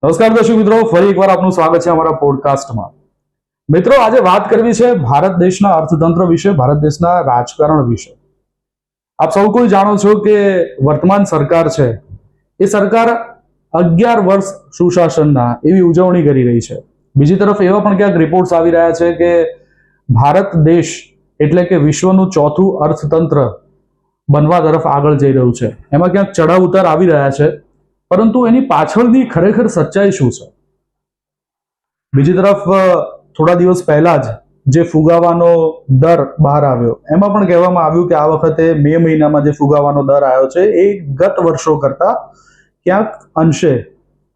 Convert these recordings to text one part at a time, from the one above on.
નમસ્કાર દર્શક મિત્રો, ફરી એકવાર આપનું સ્વાગત છે અમારા પોડકાસ્ટમાં. મિત્રો, આજે વાત કરવી છે ભારત દેશના અર્થતંત્ર વિશે, ભારત દેશના રાજકારણ વિશે. આપ સૌ કોઈ જાણો છો કે વર્તમાન સરકાર છે એ સરકાર 11 વર્ષ સુશાસનના એવી ઉજવણી કરી રહી છે. બીજી તરફ એવા પણ ક્યાંક રિપોર્ટ્સ આવી રહ્યા છે કે ભારત દેશ એટલે કે વિશ્વનું ચોથું અર્થતંત્ર બનવા તરફ આગળ જઈ રહ્યું છે. એમાં ક્યાંક ચઢાવ ઉતાર આવી રહ્યા છે, પરંતુ એની પાછળની ખરેખર સચ્ચાઈ શું છે? બીજી તરફ થોડા દિવસ પહેલા જ જે ફુગાવાનો દર બહાર આવ્યો, એમાં પણ કહેવામાં આવ્યું કે આ વખતે મે મહિનામાં જે ફુગાવાનો દર આવ્યો છે એ ગત વર્ષો કરતા ક્યાંક અંશે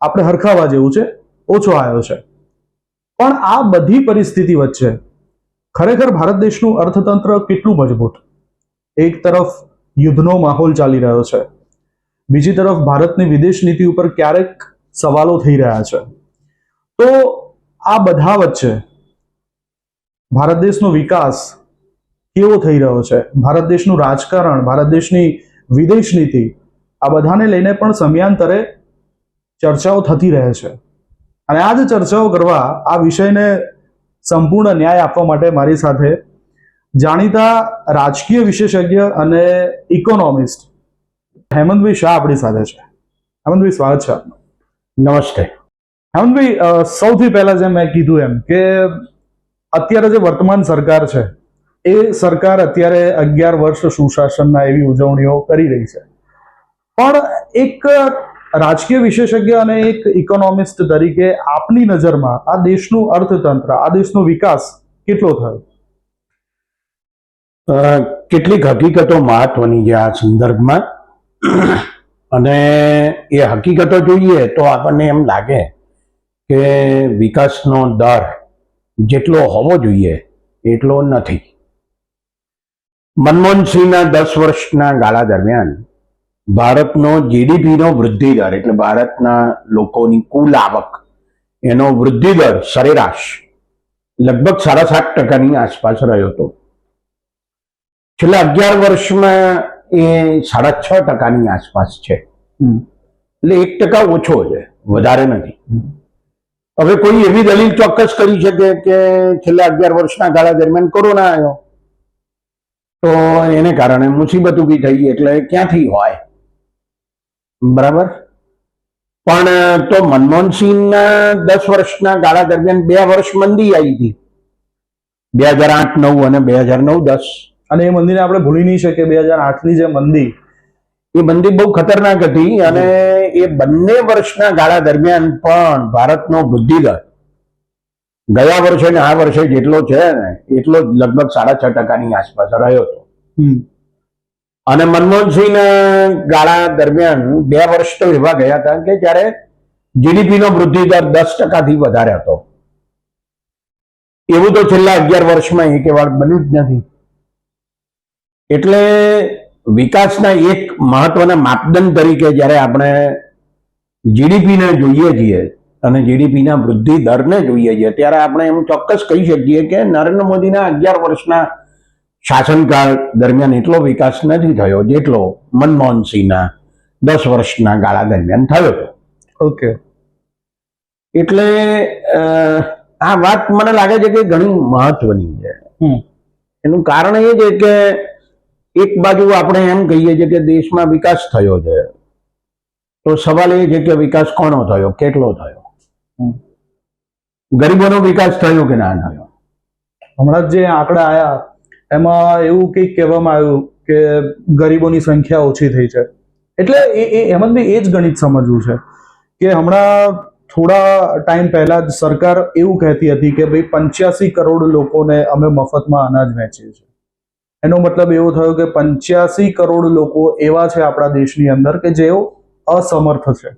આપણે હરખાવા જેવું છે, ઓછો આવ્યો છે. પણ આ બધી પરિસ્થિતિ વચ્ચે ખરેખર ભારત દેશનું અર્થતંત્ર કેટલું મજબૂત? એક તરફ યુદ્ધનો માહોલ ચાલી રહ્યો છે, બીજી તરફ ભારતની વિદેશ નીતિ ઉપર ક્યારેક સવાલો થઈ રહ્યા છે. તો આ બધા વચ્ચે ભારત દેશનો વિકાસ કેવો થઈ રહ્યો છે, ભારત દેશનું રાજકારણ, ભારત દેશની વિદેશ નીતિ, આ બધાને લઈને પણ સમયાંતરે ચર્ચાઓ થતી રહે છે. અને આ જ ચર્ચાઓ કરવા, આ વિષયને સંપૂર્ણ ન્યાય આપવા માટે મારી સાથે જાણીતા રાજકીય વિશેષજ્ઞ અને ઇકોનોમિસ્ટ હેમંતભાઈ શાહ આપણી સાથે છે. હેમંતભાઈ, સ્વાગત છે આપનું. નમસ્તે. હેમંતભાઈ, સૌથી પહેલા જેમ મેં કીધું એમ કે અત્યારે જે વર્તમાન સરકાર છે એ સરકાર અત્યારે 11 વર્ષ સુશાસનના એવી ઉજવણીઓ કરી રહી છે. પણ એક રાજકીય વિશેષજ્ઞ અને એક ઇકોનોમિસ્ટ તરીકે આપની નજરમાં આ દેશનું અર્થતંત્ર, આ દેશનો વિકાસ કેટલો થયો? કેટલીક હકીકતો મહત્વની છે આ સંદર્ભમાં, અને એ હકીકતો જોઈએ તો આપણને એમ લાગે કે વિકાસનો દર જેટલો હોવો જોઈએ એટલો નથી. મનમોહનસિંહના 10 વર્ષના ગાળા દરમિયાન ભારતનો જીડીપીનો વૃદ્ધિ દર, એટલે ભારતના લોકોની કુલ આવક, એનો વૃદ્ધિ દર સરેરાશ લગભગ 7.5% આસપાસ રહ્યો હતો. છેલ્લા 11 વર્ષમાં એ 6.5% આસપાસ છે. એટલે 1% ઓછો છે, વધારે નથી. હવે કોઈ એવી દલીલ ચોક્કસ કરી શકે કે છેલ્લા 11 વર્ષના ગાળા દરમિયાન કોરોના આવ્યો તો એને કારણે મુસીબત ઊભી થઈ, એટલે ક્યાંથી હોય, બરાબર? પણ તો મનમોહનસિંહના 10 વર્ષના ગાળા દરમિયાન 2 વર્ષ મંદી આવી હતી, 2008-9 અને 2009-10. અને એ મંદીને આપણે ભૂલી નહીં શકીએ. 2008ની જે મંદી, એ મંદી બહુ ખતરનાક હતી. અને એ બંને વર્ષના ગાળા દરમિયાન પણ ભારતનો વૃદ્ધિ દર ગયા વર્ષે ને આ વર્ષે જેટલો છે ને એટલો જ લગભગ 6.5%ની આસપાસ રહ્યો હતો. અને મનમોહનસિંહના ગાળા દરમિયાન 2 વર્ષ તો એવા ગયા હતા કે જ્યારે જીડીપીનો વૃદ્ધિ દર 10%થી વધારે હતો. એવું તો છેલ્લા 11 વર્ષમાં એક વાર બન્યું જ નથી. એટલે વિકાસના એક મહત્વના માપદંડ તરીકે જ્યારે આપણે જીડીપીને જોઈએ છીએ અને જીડીપીના વૃદ્ધિ દરને જોઈએ છીએ, ત્યારે આપણે એમ ચોક્કસ કહી શકીએ કે નરેન્દ્ર મોદીના 11 વર્ષના શાસનકાળ દરમિયાન એટલો વિકાસ નથી થયો જેટલો મનમોહનસિંહના 10 વર્ષના ગાળા દરમિયાન થયો હતો. ઓકે. એટલે આ વાત મને લાગે છે કે ઘણી મહત્વની છે. એનું કારણ એ છે કે એક બાજુ આપણે એમ કહીએ છીએ કે દેશમાં વિકાસ થયો છે, તો સવાલ એ છે કે વિકાસ કોનો થયો, કેટલો થયો? ગરીબોનો વિકાસ થયો કે ના થયો? હમણાં જે આંકડા આવ્યા એમાં એવું કંઈક કહેવામાં આવ્યું કે ગરીબોની સંખ્યા ઓછી થઈ છે. એટલે હેમંતભાઈ, એ જ ગણિત સમજવું છે કે હમણાં થોડા ટાઈમ પહેલા જ સરકાર એવું કહેતી હતી કે ભાઈ 85 કરોડ લોકોને અમે મફતમાં અનાજ વહેંચીએ છીએ. એનો મતલબ એવો થયો કે 85 કરોડ લોકો એવા છે આપણા દેશની અંદર કે જેઓ અસમર્થ છે,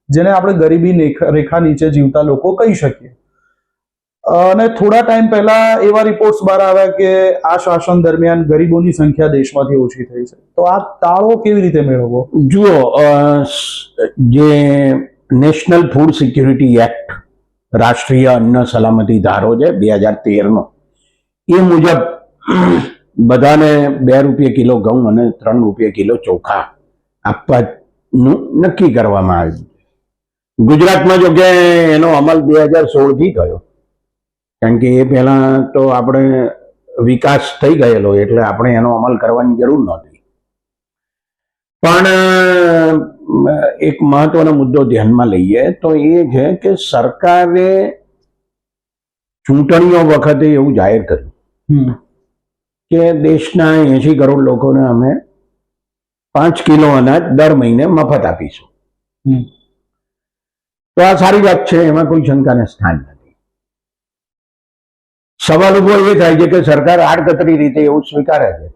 જેને આપણે ગરીબી રેખા નીચે જીવતા લોકો કહી શકીએ. અને થોડા ટાઈમ પહેલા એવા રિપોર્ટ્સ બહાર આવ્યા કે આ શાસન દરમિયાન ગરીબોની સંખ્યા દેશમાંથી ઓછી થઈ છે. તો આ તાળો કેવી રીતે મેળવવો? જુઓ, જે નેશનલ ફૂડ સિક્યુરિટી એક્ટ, રાષ્ટ્રીય અન્ન સલામતી ધારો છે 2013નો, એ મુજબ બધાને 2 રૂપિયા કિલો ઘઉં અને 3 રૂપિયા કિલો ચોખા આપવાનું નક્કી કરવામાં આવ્યું. ગુજરાતમાં જો કે એનો અમલ 2016 થી થયો, કારણ કે એ પહેલા તો આપણે વિકાસ થઈ ગયેલો એટલે આપણે એનો અમલ કરવાની જરૂર નહોતી. પણ એક મહત્વનો મુદ્દો ધ્યાનમાં લઈએ તો એ છે કે સરકારે ચૂંટણીઓ વખતે એવું જાહેર કર્યું કે દેશના 80 કરોડ લોકોને અમે 5 કિલો અનાજ દર મહિને મફત આપીશું. તો આ સારી વાત છે, એમાં કોઈ શંકાને સ્થાન નથી. સવાલ ઉભો એ થાય છે કે સરકાર આડકતરી રીતે એવું સ્વીકારે છે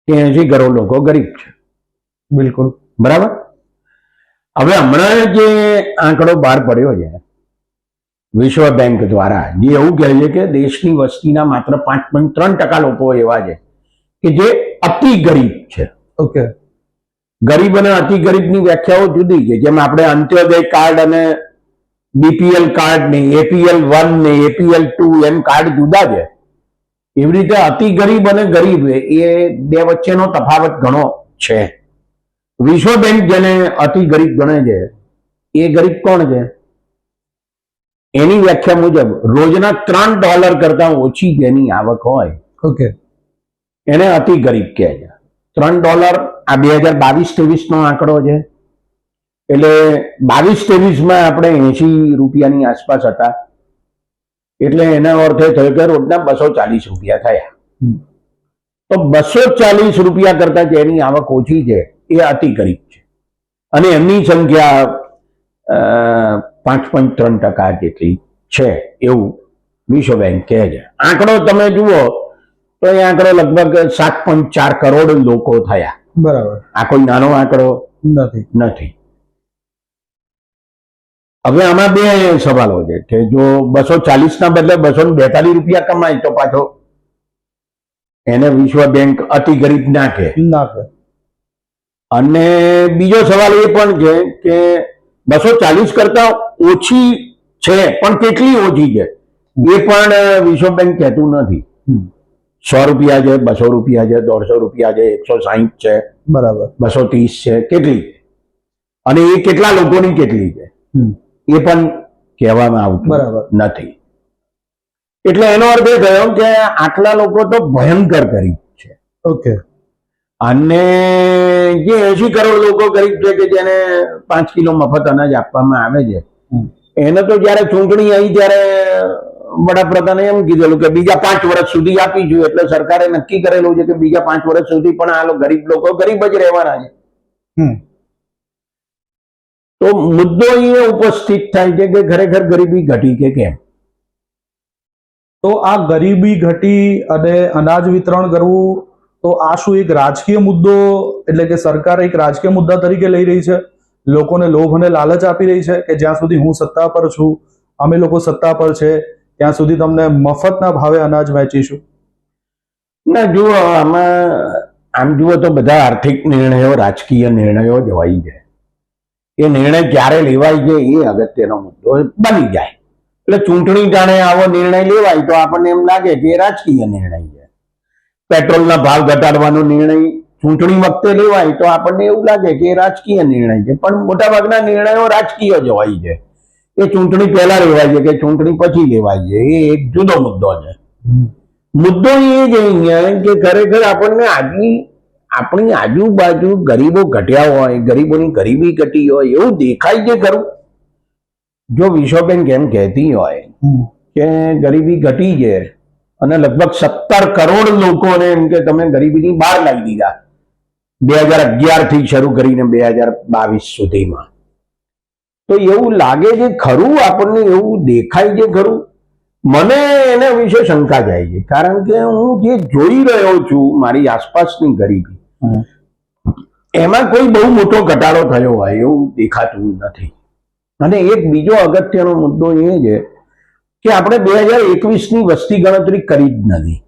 કે 80 કરોડ લોકો ગરીબ છે. બિલકુલ બરાબર. હવે હમણાં જે આંકડો બહાર પડ્યો છે વિશ્વ બેંક દ્વારા, જે એવું કહે છે કે દેશની વસ્તીના માત્ર 5.3% લોકો એવા છે કે જે અતિ ગરીબ છે. ઓકે. ગરીબ અને અતિ ગરીબની વ્યાખ્યાઓ જુદી છે. જેમ આપણે અંત્યોદય કાર્ડ અને બીપીએલ કાર્ડ ને એપીએલ 1 ને એપીએલ 2 એમ કાર્ડ જુદા છે, એવી રીતે અતિ ગરીબ અને ગરીબ એ બે વચ્ચેનો તફાવત ઘણો છે. વિશ્વ બેંક જેને અતિ ગરીબ ગણે છે એ ગરીબ કોણ છે? એની વ્યાખ્યા મુજબ રોજના $3 કરતા ઓછી જેની આવક હોય, ઓકે, એને અતિ ગરીબ કહે છે. $3 આ 2022-23 નો આંકડો છે. એટલે 22-23 આપણે 80 રૂપિયાની આસપાસ હતા, એટલે એના અર્થ એ થયો કે રોજના 240 રૂપિયા થયા. તો 240 રૂપિયા કરતા જેની આવક ઓછી છે એ અતિ ગરીબ છે, અને એમની સંખ્યા 5.3% જેટલી છે એવું વિશ્વ બેંક કહે છે. આંકડો તમે જુઓ તો એ આંકડો લગભગ 7.4 કરોડ લોકો થયા. બરાબર. આ કોઈ નાનો આંકડો નથી. હવે આમાં બે સવાલો છે કે જો 240 ના બદલે 242 રૂપિયા કમાય તો પાછો એને વિશ્વ બેંક અતિ ગરીબ ના કહે. અને બીજો સવાલ એ પણ છે કે 240 કરતા ઓછી છે, પણ કેટલી ઓછી છે એ પણ વિશ્વ બેંક કહેતું નથી. 100 રૂપિયા છે, 200 રૂપિયા છે, 150 રૂપિયા છે, 160 છે, બરાબર, 230 છે, કેટલી છે અને એ કેટલા લોકોની કેટલી છે એ પણ કહેવામાં આવતું નથી. એટલે એનો અર્થ એ થયો કે આટલા લોકો તો ભયંકર ગરીબ છે. ઓકે. અને જે 80 કરોડ લોકો ગરીબ છે કે જેને 5 કિલો મફત અનાજ આપવામાં આવે છે, એને તો જયારે ચૂંટણી આવી ત્યારે વડાપ્રધાને એમ કીધેલું કે બીજા 5 વર્ષ સુધી આપીશું. એટલે સરકારે નક્કી કરેલું છે કે બીજા 5 વર્ષ સુધી પણ આ ગરીબ લોકો ગરીબ જ રહેવાના છે. તો મુદ્દો એ ઉપસ્થિત થાય છે કે ખરેખર ગરીબી ઘટી કે કેમ? તો આ ગરીબી ઘટી અને અનાજ વિતરણ કરવું, તો આ શું એક રાજકીય મુદ્દો, એટલે કે સરકાર એક રાજકીય મુદ્દા તરીકે લઈ રહી છે, લોકોને લોભ અને લાલચ આપી રહી છે કે જ્યાં સુધી હું સત્તા પર છું, અમે લોકો સત્તા પર છે, ત્યાં સુધી તમને મફતના ભાવે અનાજ વહેંચીશું? ના, જુઓ, આમ જુઓ તો બધા આર્થિક નિર્ણયો રાજકીય નિર્ણયો જ હોય છે. એ નિર્ણય ક્યારે લેવાય છે એ અગત્યનો મુદ્દો બની જાય. એટલે ચૂંટણી ટાણે આવો નિર્ણય લેવાય તો આપણને એમ લાગે કે એ રાજકીય નિર્ણય છે. પેટ્રોલના ભાવ ઘટાડવાનો નિર્ણય ચૂંટણી વખતે લેવાય તો આપણને એવું લાગે કે એ રાજકીય નિર્ણય છે. પણ મોટાભાગના નિર્ણયો રાજકીય જ હોય છે. એ ચૂંટણી પહેલા લેવાય છે કે ચૂંટણી પછી લેવાય છે એ એક જુદો મુદ્દો છે. મુદ્દો એ જ અહીંયા કે ખરેખર આપણને આપણી આજુબાજુ ગરીબો ઘટ્યા હોય, ગરીબોની ગરીબી ઘટી હોય એવું દેખાય છે ખરું? જો વિશ્વ બેંક એમ કહેતી હોય કે ગરીબી ઘટી છે અને લગભગ 17 કરોડ લોકોને એમ કે તમે ગરીબીની બહાર લાવી દીધા 2011 થી શરૂ કરીને 2022 સુધીમાં, તો એવું લાગે છે ખરું? આપણને એવું દેખાય છે ખરું? મને એના વિશે શંકા જાય છે, કારણ કે હું જે જોઈ રહ્યો છું મારી આસપાસની ગરીબી, એમાં કોઈ બહુ મોટો ઘટાડો થયો હોય એવું દેખાતું નથી. અને એક બીજો અગત્યનો મુદ્દો એ છે કે આપણે 2021ની વસ્તી ગણતરી કરી જ નથી.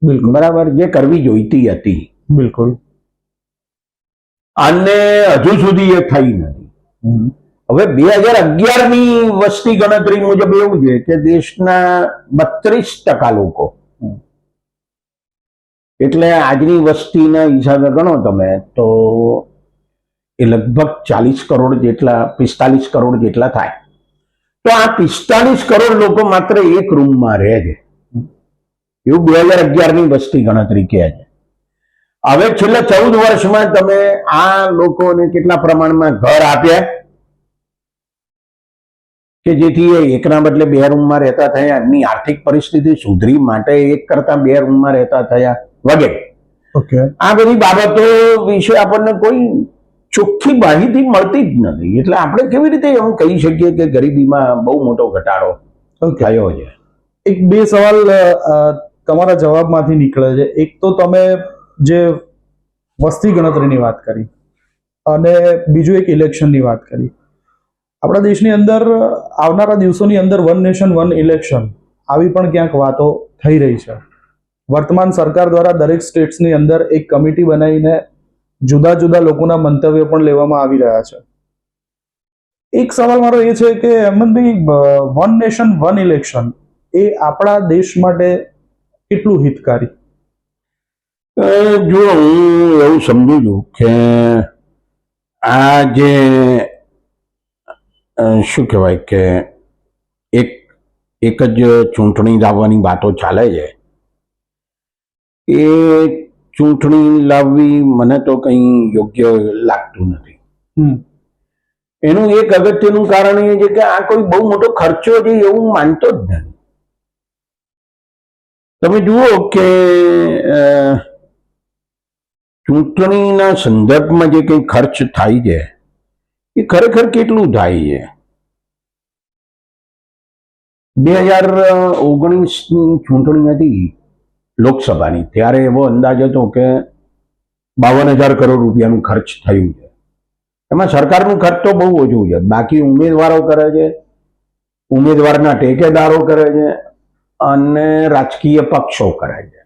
બિલકુલ બરાબર, જે કરવી જોઈતી હતી. બિલકુલ. અને હજુ સુધી એ થઈ નથી. હવે 2011ની વસ્તી ગણતરી મુજબ એવું છે કે દેશના 32% લોકો, એટલે આજની વસ્તીના હિસાબે ગણો તમે તો એ લગભગ 40 કરોડ જેટલા 45 કરોડ જેટલા થાય. તો આ 45 કરોડ લોકો માત્ર એક રૂમમાં રહે છે, એવું 2011 ની વસ્તી ગણતરી કહે છે. હવે છેલ્લા 14 વર્ષમાં તમે આ લોકોને કેટલા પ્રમાણમાં ઘર આપ્યા કે જેથી એ એકના બદલે 2 રૂમમાં રહેતા થયા, એમની આર્થિક પરિસ્થિતિ સુધરી માટે એક કરતા 2 રૂમમાં રહેતા થયા વગેરે. ઓકે, આ બધી બાબતો વિશે આપણને કોઈ ચોખ્ખી માહિતી મળતી જ નથી. એટલે આપણે કેવી રીતે એમ કહી શકીએ કે ગરીબીમાં બહુ મોટો ઘટાડો ઓકે. થયો છે? એક બે સવાલ તમારા જવાબમાંથી નીકળે છે. એક તો તમે જે વસ્તી ગણતરીની વાત કરી અને બીજું એક ઇલેક્શનની વાત કરી. આપણા દેશની અંદર આવનારા દિવસોની અંદર વન નેશન વન ઇલેક્શન આવી પણ ક્યાંક વાતો થઈ રહી છે. વર્તમાન સરકાર દ્વારા દરેક સ્ટેટ્સની અંદર એક કમિટી બનાવીને જુદા જુદા લોકોના મંતવ્ય પણ લેવામાં આવી રહ્યા છે. એક સવાલ મારો એ છે કે અહેમદભાઈ, વન નેશન વન ઇલેક્શન એ આપણા દેશ માટે કેટલું હિતકારી? જો હું એવું સમજુ છું કે આ જે શું કહેવાય કે એક જ ચૂંટણી લાવવાની વાતો ચાલે છે, એ ચૂંટણી લાવવી મને તો કંઈ યોગ્ય લાગતું નથી. એનું એક અગત્યનું કારણ એ છે કે આ કોઈ બહુ મોટો ખર્ચો છે એવું માનતો જ નથી. તમે જુઓ કે ચૂંટણીના સંદર્ભમાં જે કંઈ ખર્ચ થાય છે એ ખરેખર કેટલું થાય છે? 2019ની ચૂંટણી હતી લોકસભાની, ત્યારે એવો અંદાજ હતો કે 52,000 કરોડ રૂપિયાનું ખર્ચ થયું છે. એમાં સરકારનું ખર્ચ તો બહુ ઓછું છે, બાકી ઉમેદવારો કરે છે, ઉમેદવારના ટેકેદારો કરે છે અને રાજકીય પક્ષો કરે છે.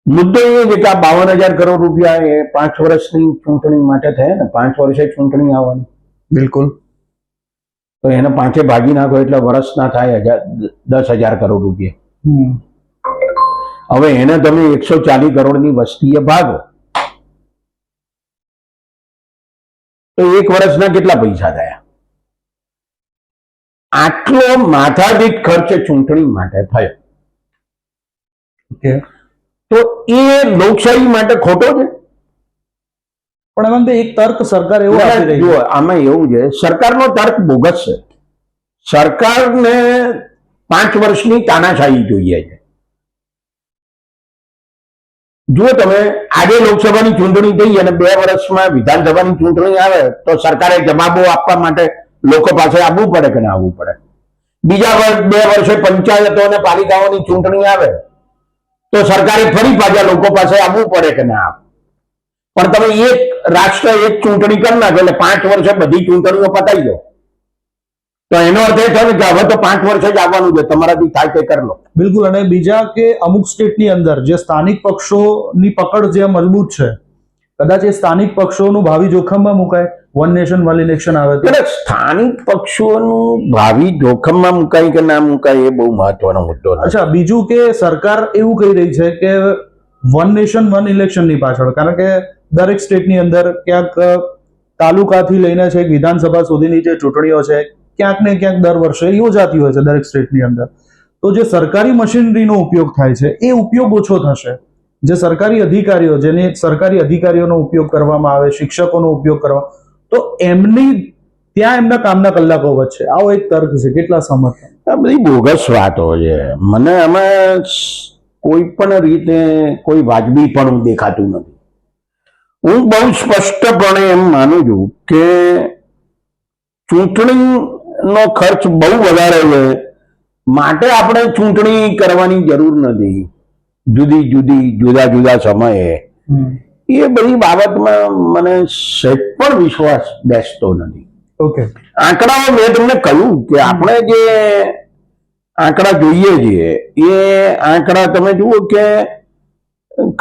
મુદ્દો એ છે કે આ 52,000 કરોડ રૂપિયા એ 5 વર્ષની ચૂંટણી માટે થયા ને, 5 વર્ષે ચૂંટણી આવવાની. બિલકુલ. તો એને 5 ભાગી નાખો એટલે વર્ષના થાય 10,000 કરોડ રૂપિયા. હવે એને તમે 140 કરોડની વસ્તીએ ભાગો તો એક વર્ષના કેટલા પૈસા થયા? આટલો માથાદીઠ ખર્ચ ચૂંટણી માટે થયો. તો એ લોકશાહી માટે ખોટો છે? પણ એમાં એક તર્ક સરકાર એવો આપી રહી છે. આમાં એવું છે, સરકારનો તર્ક બોગસ છે. સરકારને 5 વર્ષની તાનાશાહી જોઈએ છે. જો તમે આજે લોકસભાની ચૂંટણી થઈ અને 2 વર્ષમાં વિધાનસભાની ચૂંટણી આવે તો સરકારે જવાબો આપવા માટે લોકો પાસે આવવું પડે કે ના આવવું પડે? બીજા 2 વર્ષે પંચાયતો અને પાલિકાઓની ચૂંટણી આવે તો સરકારે ફરી પાછા લોકો પાસે આવવું પડે કે ના આવે? પણ તમે એક રાષ્ટ્ર એક ચૂંટણી કરી નાખો એટલે 5 વર્ષે બધી ચૂંટણીઓ પતાવી દો, તો એનો અર્થ એ થયો કે હવે તો 5 વર્ષે જ આવવાનું છે, તમારાથી થાય તે કરી લો. બિલકુલ. અને બીજા કે અમુક સ્ટેટની અંદર જે સ્થાનિક પક્ષોની પકડ જે મજબૂત છે, કદાચ એ સ્થાનિક પક્ષોનું ભાવિ જોખમમાં મુકાય વન નેશન વન ઇલેક્શન આવે તો. એટલે સ્થાનિક પક્ષોનું ભાવિ જોખમમાં મુકાય કે ના મુકાય એ બહુ મહત્વનો મુદ્દો નથી. અચ્છા, બીજું કે સરકાર એવું કહી રહી છે કે વન નેશન વન ઇલેક્શનની પાછળ, કારણ કે દરેક સ્ટેટની અંદર ક્યાંક તાલુકાથી લઈને છે વિધાનસભા સુધીની જે ચૂંટણીઓ છે ક્યાંક ને ક્યાંક દર વર્ષે યોજાતી હોય છે દરેક સ્ટેટની અંદર. તો જે સરકારી મશીનરીનો ઉપયોગ થાય છે એ ઉપયોગ ઓછો થશે. જે સરકારી અધિકારીઓ, જેને સરકારી અધિકારીઓનો ઉપયોગ કરવામાં આવે, શિક્ષકોનો ઉપયોગ કરવા, તો એમની ત્યાં એમના કામના કલાકો વધશે. આવો એક તર્ક છે. કેટલા સમર્થ? આ બધી બોગસ વાતો છે. મને આમાં કોઈ પણ રીતે કોઈ વાજબી પણ દેખાતું નથી. હું બહુ સ્પષ્ટપણે એમ માનું છું કે ચૂંટણીનો ખર્ચ બહુ વધારે છે, માટે આપણે ચૂંટણી કરવાની જરૂર નથી. જુદા જુદા સમયે એ બધી બાબતમાં મને સહેજ પણ વિશ્વાસ બેસતો નથી. ઓકે. આંકડાઓ મેં તમને કહ્યું કે આપણે જે આંકડા જોઈએ છીએ એ આંકડા તમે જુઓ કે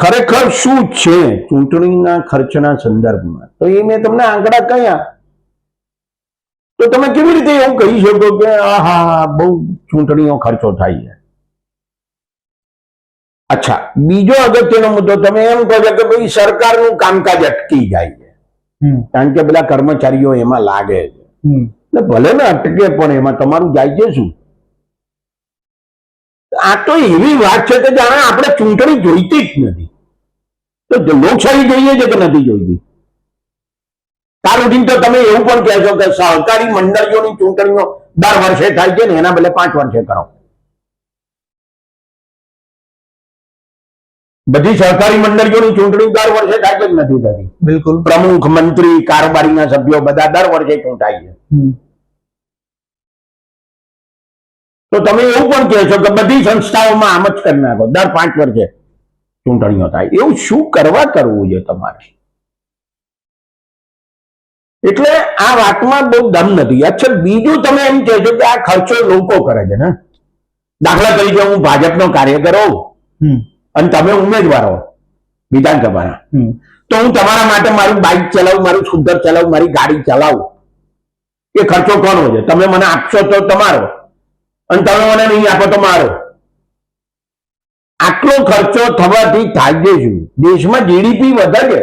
ખરેખર શું છે ચૂંટણીના ખર્ચના સંદર્ભમાં. તો એ મેં તમને આંકડા કહ્યા, તો તમે કેવી રીતે એવું કહી શકો કે હા બહુ ચૂંટણીનો ખર્ચો થાય છે? અચ્છા, બીજો અગત્યનો મુદ્દો તમે એમ કહો છો કે ભાઈ સરકારનું કામકાજ અટકી જાય છે. કારણ કે બધા કર્મચારીઓ એમાં લાગે છે. એટલે ભલે ને અટકે પણ એમાં તમારું જાય છે શું? આ તો એવી વાત છે કે જાણે આપણે ચૂંટણી જોઈતી જ નથી. તો લોકશાહી જોઈએ છે કે નથી જોઈતી? કાલ ઉઠીને તો તમે એવું પણ કહેશો કે સહકારી મંડળીઓની ચૂંટણીઓ દર વર્ષે થાય છે ને એના બદલે 5 વર્ષે કરો. બધી સહકારી મંડળીઓની ચૂંટણી દર વર્ષે થાય છે કે નથી થતી? બિલકુલ. પ્રમુખ, મંત્રી, કારોબારીના સભ્યો બધા દર વર્ષે ચૂંટાય છે. તો તમે એવું પણ કહેશો કે બધી સંસ્થાઓમાં આમ જ કરી નાખો, દર 5 વર્ષે ચૂંટણીઓ થાય. એવું શું કરવા કરવું છે તમારે? એટલે આ વાતમાં બહુ દમ નથી. અચ્છા, બીજું તમે એમ કહેશો કે આ ખર્ચો લોકો કરે છે ને. દાખલા તરીકે હું ભાજપનો કાર્યકર હોઉં અને તમે ઉમેદવાર હો વિધાનસભાના, તો હું તમારા માટે મારું બાઇક ચલાવું, મારું સ્કૂટર ચલાવું, મારી ગાડી ચલાવું, એ ખર્ચો કોનો છે? તમે મને આપશો તો તમારો, અને તમે મને નહીં આપો તો મારો. આટલો ખર્ચો થવાથી થાય છે શું? દેશમાં જીડીપી વધે છે.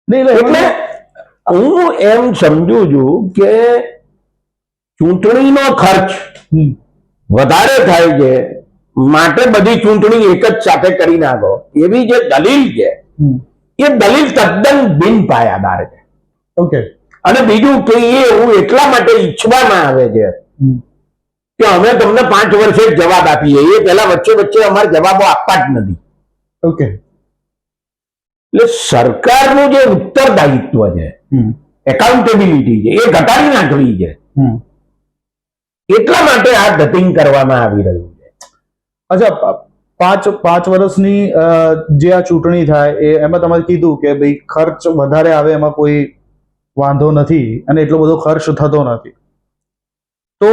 એટલે હું એમ સમજુ છું કે ચૂંટણીનો ખર્ચ વધારે થાય છે માટે બધી ચૂંટણી એક જ સાથે કરી નાખો, એવી જે દલીલ છે એ દલીલ તદ્દન બિન પાયાદાર છે. ઓકે. અને બીજું કે એ એવું એટલા માટે ઈચ્છવામાં આવે છે કે અમે તમને 5 વર્ષે જ જવાબ આપીએ, એ પહેલા વચ્ચે અમારે જવાબો આપવા જ નથી. ઓકે. એટલે સરકારનું જે ઉત્તરદાયિત્વ છે, એકાઉન્ટેબિલિટી છે, એ ઘટાડી નાખવી છે. એટલા માટે આ ધતિંગ કરવામાં આવી રહ્યું છે. અચ્છા, પાંચ વર્ષની જે આ ચૂંટણી થાય એમાં તમે કીધું કે ભાઈ ખર્ચ વધારે આવે, એમાં કોઈ વાંધો નથી અને એટલો બધો ખર્ચ થતો નથી. તો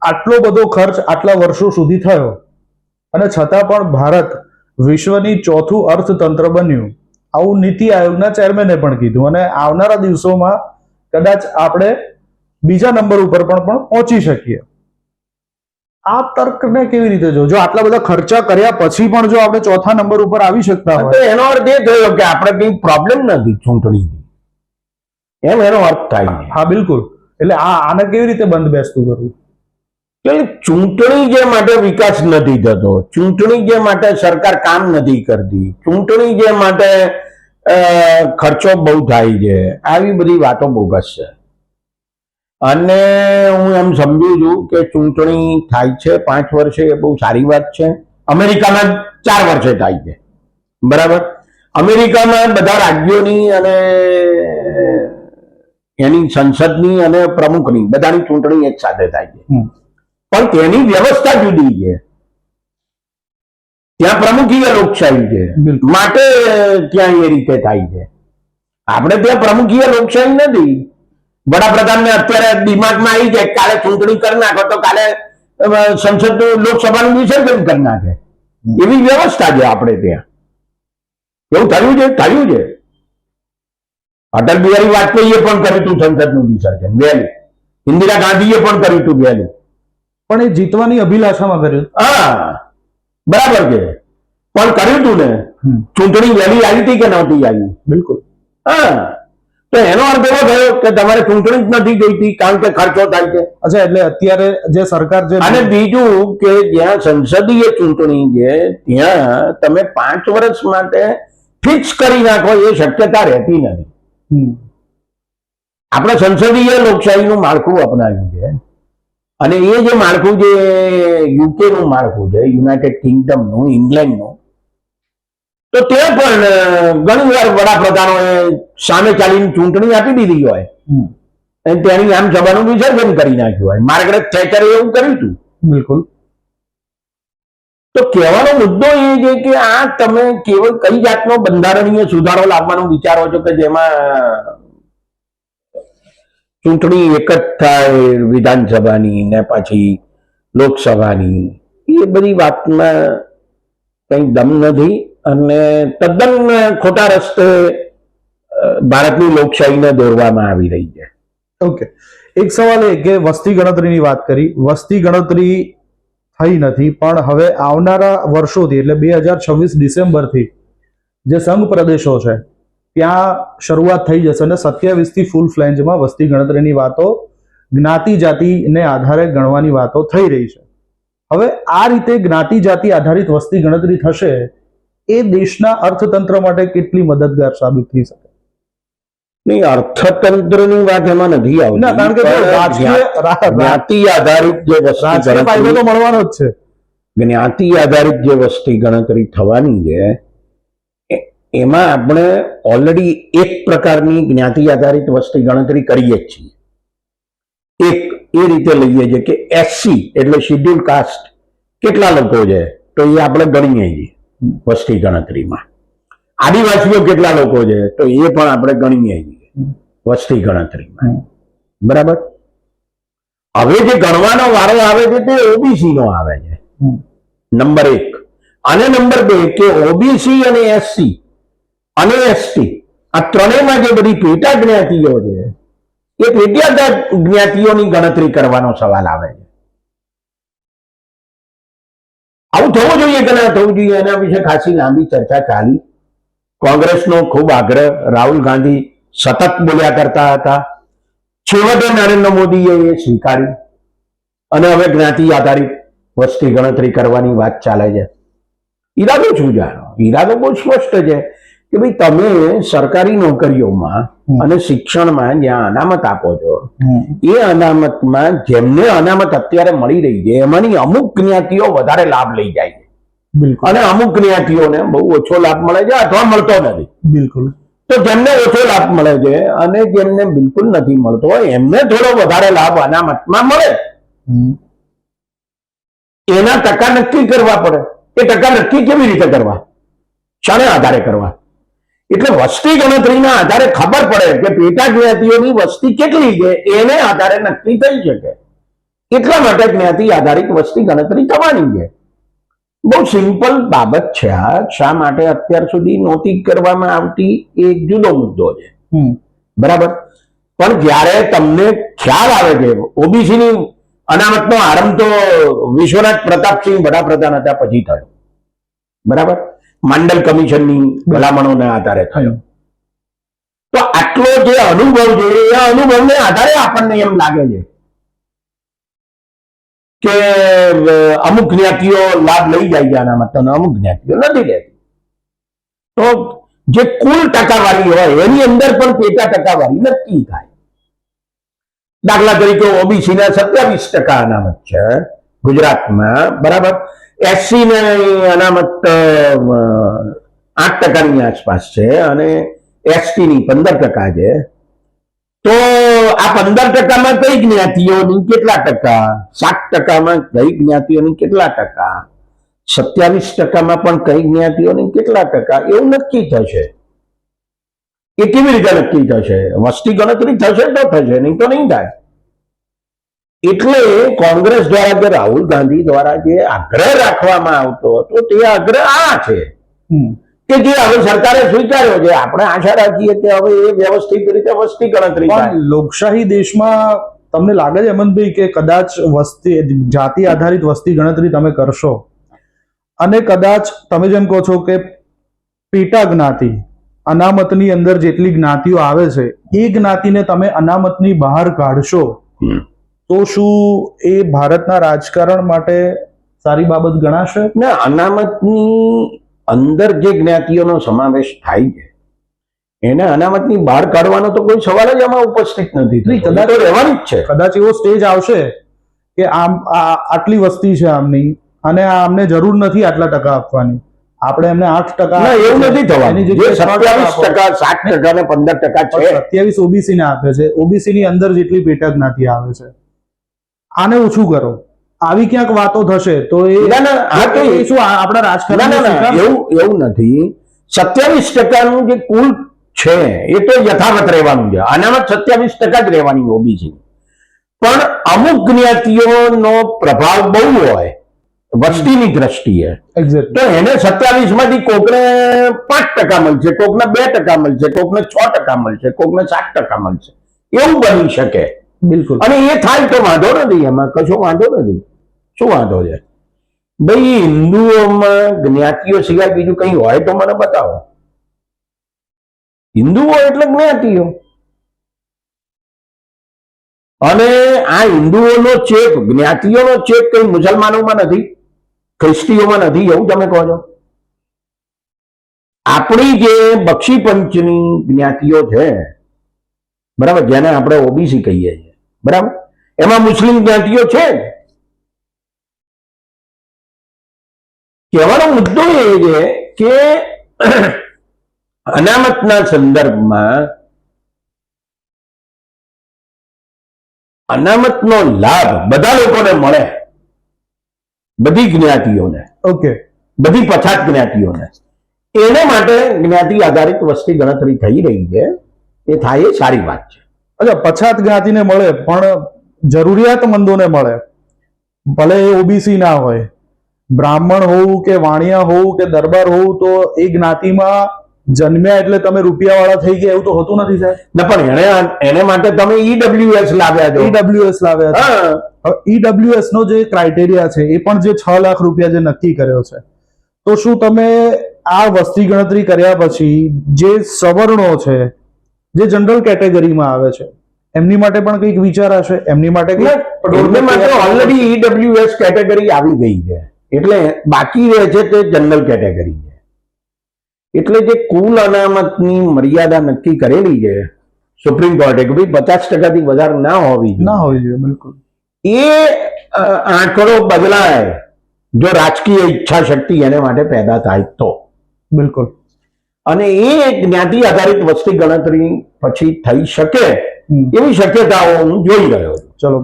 આટલો બધો ખર્ચ આટલા વર્ષો સુધી થયો અને છતાં પણ ભારત વિશ્વની 4થું અર્થતંત્ર બન્યું, આવું નીતિ આયોગના ચેરમેને પણ કીધું, અને આવનારા દિવસોમાં કદાચ આપણે બીજા નંબર ઉપર પણ પહોંચી શકીએ. આ તર્કને કેવી રીતે જો આટલા બધા ખર્ચા કર્યા પછી પણ જો આપણે 4થા નંબર ઉપર આવી શકતા તો હોય, એનો અર્થ એ થયો કે આપણે કઈ પ્રોબ્લેમ નથી ચૂંટણીથી, એમ એનો અર્થ થાય છે. હા, બિલકુલ. એટલે આને કેવી રીતે બંધ બેસતું કરવું? ચૂંટણી જે માટે વિકાસ નથી થતો, ચૂંટણી જે માટે સરકાર કામ નથી કરતી, ચૂંટણી જે માટે ખર્ચો બહુ થાય છે, આવી બધી વાતો બોગસ છે. અને હું એમ સમજુ છું કે ચૂંટણી થાય છે 5 વર્ષે, એ બહુ સારી વાત છે. અમેરિકામાં 4 વર્ષે થાય છે, બરાબર. અમેરિકામાં બધા રાજ્યોની અને એની સંસદની અને પ્રમુખની બધાની ચૂંટણી એક સાથે થાય છે, પણ તેની વ્યવસ્થા જુદી છે. ત્યાં પ્રમુખીય લોકશાહી છે માટે ત્યાં એ રીતે થાય છે. આપણે ત્યાં પ્રમુખીય લોકશાહી નથી. વડાપ્રધાનને અત્યારે દિમાગમાં આવી જાય કાલે ચૂંટણી કરી નાખો તો કાલે સંસદ લોકસભાનું વિસર્જન કરી નાખે, એવી વ્યવસ્થા છે આપણે ત્યાં. એવું થયું છે. અટલ બિહારી વાજપેયીએ પણ કર્યું હતું સંસદનું વિસર્જન વહેલું, ઇન્દિરા ગાંધીએ પણ કર્યું હતું વહેલું, પણ એ જીતવાની અભિલાષામાં કર્યું. હા, બરાબર છે, પણ કર્યું હતું ને. ચૂંટણી વહેલી આવી હતી કે નહોતી આવી? બિલકુલ. હા, તો એનો અર્થ એવો થયો કે તમારે ચૂંટણી જ નથી જોઈતી કારણ કે ખર્ચો થાય છે. અચ્છા, એટલે અત્યારે જે સરકાર જે, અને બીજું કે જ્યાં સંસદીય ચૂંટણી છે ત્યાં તમે 5 વર્ષ માટે ફિક્સ કરી નાખો, એ શક્યતા રહેતી નથી. આપણે સંસદીય લોકશાહીનું માળખું અપનાવ્યું છે, અને એ જે માળખું જે યુકે નું માળખું છે, યુનાઇટેડ કિંગડમનું, ઇંગ્લેન્ડનું, તો ત્યાં પણ ઘણી વાર વડાપ્રધાનોએ સામે ચાલીને ચૂંટણી આપી દીધી હોય અને તેની આમ સભાનું વિસર્જન કરી નાખ્યું હોય. માર્ગરેટ થેચરે એવું કર્યું હતું. બિલકુલ. તો કહેવાનો મુદ્દો એ છે કે આ તમે કેવળ કઈ જાતનો બંધારણીય સુધારો લાવવાનો વિચારો છો કે જેમાં ચૂંટણી એક જ થાય વિધાનસભાની ને પછી લોકસભાની, એ બધી વાતમાં કઈ દમ નથી અને તદ્દન ખોટા રસ્તે ભારતની લોકશાહીને દોરવામાં આવી રહી છે. ઓકે. એક સવાલ એ કે વસ્તી ગણતરીની વાત કરી, વસ્તી ગણતરી થઈ નથી, પણ હવે આવનારા વર્ષોથી એટલે 2026 ડિસેમ્બરથી જે સંઘ પ્રદેશો છે ત્યાં શરૂઆત થઈ જશે અને 27 થી ફૂલ ફ્લેન્જમાં વસ્તી ગણતરીની વાતો જ્ઞાતિ જાતિને આધારે ગણવાની વાતો થઈ રહી છે. હવે આ રીતે જ્ઞાતિ જાતિ આધારિત વસ્તી ગણતરી થશે એ દેશના અર્થતંત્ર માટે કેટલી મદદગાર સાબિત થઈ શકે? નહીં, અર્થતંત્રની વાત એમાં નથી ના, કારણ કે આવતી. રાજકીય જ્ઞાતિ આધારિત જે વસ્તી રાજકીય ફાયદો તો ગણતરી મળવાનો જ છે. જ્ઞાતિ આધારિત જે વસ્તી ગણતરી થવાની છે એમાં આપણે ઓલરેડી એક પ્રકારની જ્ઞાતિ આધારિત વસ્તી ગણતરી કરીએ જ છીએ. એક એ રીતે લઈએ છીએ કે એસસી એટલે શેડ્યુલ કાસ્ટ કેટલા લોકો છે તો એ આપણે ગણીએ છીએ વસ્તી ગણતરીમાં. આદિવાસીઓ કેટલા લોકો છે તો એ પણ આપણે ગણીએ છીએ વસ્તી ગણતરીમાં. બરાબર. હવે જે ગણવાનો વારો આવે છે તે ઓબીસી નો આવે છે, નંબર 1. અને નંબર 2 કે ઓબીસી અને એસસી અને એસટી આ ત્રણેયમાં જે બધી પેટા જ્ઞાતિઓ છે એ પેટા જ્ઞાતિઓની ગણતરી કરવાનો સવાલ આવે છે. આવું થવું જોઈએ કે ના થવું જોઈએ એના વિશે ખાસી લાંબી ચર્ચા ચાલી. કોંગ્રેસનો ખૂબ આગ્રહ, રાહુલ ગાંધી સતત બોલ્યા કરતા હતા. છેવટે નરેન્દ્ર મોદીએ એ સ્વીકાર્યું અને હવે જ્ઞાતિ આધારિત વસ્તી ગણતરી કરવાની વાત ચાલે છે. ઈરાદો શું જાણો? ઈરાદો બહુ સ્પષ્ટ છે કે ભાઈ તમે સરકારી નોકરીઓમાં અને શિક્ષણમાં જ્યાં અનામત આપો છો એ અનામતમાં જેમને અનામત અત્યારે મળી રહી છે એમાંની અમુક જ્ઞાતિઓ વધારે લાભ લઈ જાય છે બિલકુલ. અને અમુક જ્ઞાતિઓને બહુ ઓછો લાભ મળે છે અથવા મળતો નથી. બિલકુલ. તો જેમને ઓછો લાભ મળે છે અને જેમને બિલકુલ નથી મળતો એમને થોડો વધારે લાભ અનામતમાં મળે એના ટકા નક્કી કરવા પડે. એ ટકા નક્કી કેવી રીતે કરવા? શાને આધારે કરવા? એટલે વસ્તી ગણતરીના આધારે ખબર પડે કે પેટા જ્ઞાતિઓની વસ્તી કેટલી છે એને આધારે નક્કી થઈ શકે. એટલા માટે જ્ઞાતિ આધારિત વસ્તી ગણતરી થવાની છે. બહુ સિમ્પલ બાબત છે આ. શા માટે અત્યાર સુધી નહોતી કરવામાં આવતી એ એક જુદો મુદ્દો છે. બરાબર. પણ જ્યારે તમને ખ્યાલ આવે છે ઓબીસીની અનામતનો આરંભ તો વિશ્વનાથ પ્રતાપસિંહ વડાપ્રધાન હતા પછી થયો. બરાબર. માંડલ કમિશનની ભલામણોના આધારે થયો. તો આટલો જે અનુભવ છે એ અનુભવને આધારે આપણને એમ લાગે છે કે અમુક જ્ઞાતિઓ લાભ લઈ જાય છે અનામત અને અમુક જ્ઞાતિઓ નથી લેતી. તો જે કુલ ટકાવારી હોય એની અંદર પણ પેટા ટકાવારી નક્કી થાય. દાખલા તરીકે ઓબીસી ના 27% અનામત છે ગુજરાતમાં. બરાબર. એસસી ને અનામત 8%ની આસપાસ છે અને એસટી ની 15% છે. તો આ 15%માં કઈ જ્ઞાતિઓની કેટલા ટકા, 7%માં કઈ જ્ઞાતિઓની કેટલા ટકા, 27%માં પણ કઈ જ્ઞાતિઓની કેટલા ટકા એવું નક્કી થશે. એ કેવી રીતે નક્કી થશે? વસ્તી ગણતરી થશે તો થશે, નહીં તો નહીં થાય. એટલે કોંગ્રેસ દ્વારા કે રાહુલ ગાંધી દ્વારા જે આગ્રહ રાખવામાં આવતો હતો તે આગ્રહ આ છે કે જે હવે સરકારે સ્વીકાર્યો છે. આપણે આશા રાખીએ કે હવે એ વ્યવસ્થિત રીતે વસ્તી ગણતરી થાય. પણ લોકશાહી દેશમાં તમને લાગે છે હેમંતભાઈ કે કદાચ વસ્તી જાતિ આધારિત વસ્તી ગણતરી તમે કરશો અને કદાચ તમે જેમ કહો છો કે પેટા જ્ઞાતિ અનામતની અંદર જેટલી જ્ઞાતિઓ આવે છે એ જ્ઞાતિને તમે અનામતની બહાર કાઢશો તો શું એ ભારતના રાજકારણ માટે સારી બાબત ગણાશે? ના, અનામતની અંદર જે જ્ઞાતિઓનો સમાવેશ થાય છે એને અનામતની બહાર કાઢવાનો તો કોઈ સવાલ જ આમાં ઉપસ્થિત નથી. કદાચ રહેવાની જ છે. કદાચ એવો સ્ટેજ આવશે કે આમ આટલી વસ્તી છે આમની અને આમને જરૂર નથી આટલા ટકા આપવાની, આપણે એમને 8%. ના, એવું નથી થવાનું. જે 27%, 7% ને 15% છે 27 ઓબીસી ને આપે છે. ઓબીસી ની અંદર જેટલી પેટા જ્ઞાતિ આવે છે આને ઓછું કરો, આવી ક્યાંક વાતો થશે તો એ શું આપણા રાજકારણ એવું નથી. 27%નું જે કુલ છે એ તો યથાવત રહેવાનું છે. અનામત 27% જ રહેવાની ઓબીસી. પણ અમુક જ્ઞાતિઓનો પ્રભાવ બહુ હોય વસ્તીની દ્રષ્ટિએ તો એને 27 માંથી કોકને 5% મળશે, કોકને 2% મળશે, કોકને 6% મળશે, કોકને 7% મળશે. એવું બની શકે. બિલકુલ. અને એ થાય તો વાંધો નથી, એમાં કશો વાંધો નથી. શું વાંધો છે ભાઈ? હિન્દુઓમાં જ્ઞાતિઓ સિવાય બીજું કઈ હોય તો મને બતાવો. હિન્દુઓ એટલે જ્ઞાતિઓ. અને આ હિન્દુઓનો ચેપ, જ્ઞાતિઓનો ચેપ કઈ મુસલમાનોમાં નથી, ખ્રિસ્તીઓમાં નથી, એવું તમે કહો છો? આપણી જે બક્ષી પંચની જ્ઞાતિઓ છે, બરાબર, જેને આપણે ઓબીસી કહીએ છીએ, બરાબર, એમાં મુસ્લિમ જ્ઞાતિઓ છે. કહેવાનો મુદ્દો એ છે કે અનામતના સંદર્ભમાં અનામતનો લાભ બધા લોકોને મળે, બધી જ્ઞાતિઓને, ઓકે, બધી પછાત જ્ઞાતિઓને. એને માટે જ્ઞાતિ આધારિત વસ્તી ગણતરી થઈ રહી છે. એ થાય એ સારી વાત છે. અચ્છા, પછાત જ્ઞાતિને મળે પણ જરૂરિયાતમંદોને મળે, ભલે એ ઓબીસી ના હોય, બ્રાહ્મણ હોવું કે વાણિયા હોવું કે દરબાર હોવું, તો એ જ્ઞાતિમાં જન્મ્યા એટલે તમે રૂપિયાવાળા થઈ ગયા એવું તો હોતું નથી સાહેબ. ના, પણ એને માટે તમે ઈડબ્લ્યુએસ લાવ્યા છો. ઈડબ્લ્યુએસ લાવ્યા છે. હા, હવે ઈડબ્લ્યુએસ નો જે ક્રાઇટેરિયા છે એ પણ જે 6 લાખ રૂપિયા જે નક્કી કર્યો છે, તો શું તમે આ વસ્તી ગણતરી કર્યા પછી જે સવર્ણો છે, જે જનરલ કેટેગરીમાં આવે છે, એમની માટે પણ કંઈક વિચાર હશે? એમની માટે એમને માટે ઓલરેડી ઈડબ્લ્યુએસ કેટેગરી આવી ગઈ છે, એટલે બાકી રહે છે તે જનરલ કેટેગરી છે. એટલે જે કુલ અનામતની મર્યાદા નક્કી કરેલી છે સુપ્રીમ કોર્ટે કે ભાઈ 50% થી વધારે ના હોવી જોઈએ, ના હોવી જોઈએ, બિલકુલ, એ આંકડો બદલાય જો રાજકીય ઈચ્છા શક્તિ એને માટે પેદા થાય તો. બિલકુલ. અને એ જ્ઞાતિ આધારિત વસ્તી ગણતરી પછી થઈ શકે એવી શક્યતાઓ હું જોઈ રહ્યો છું. ચલો,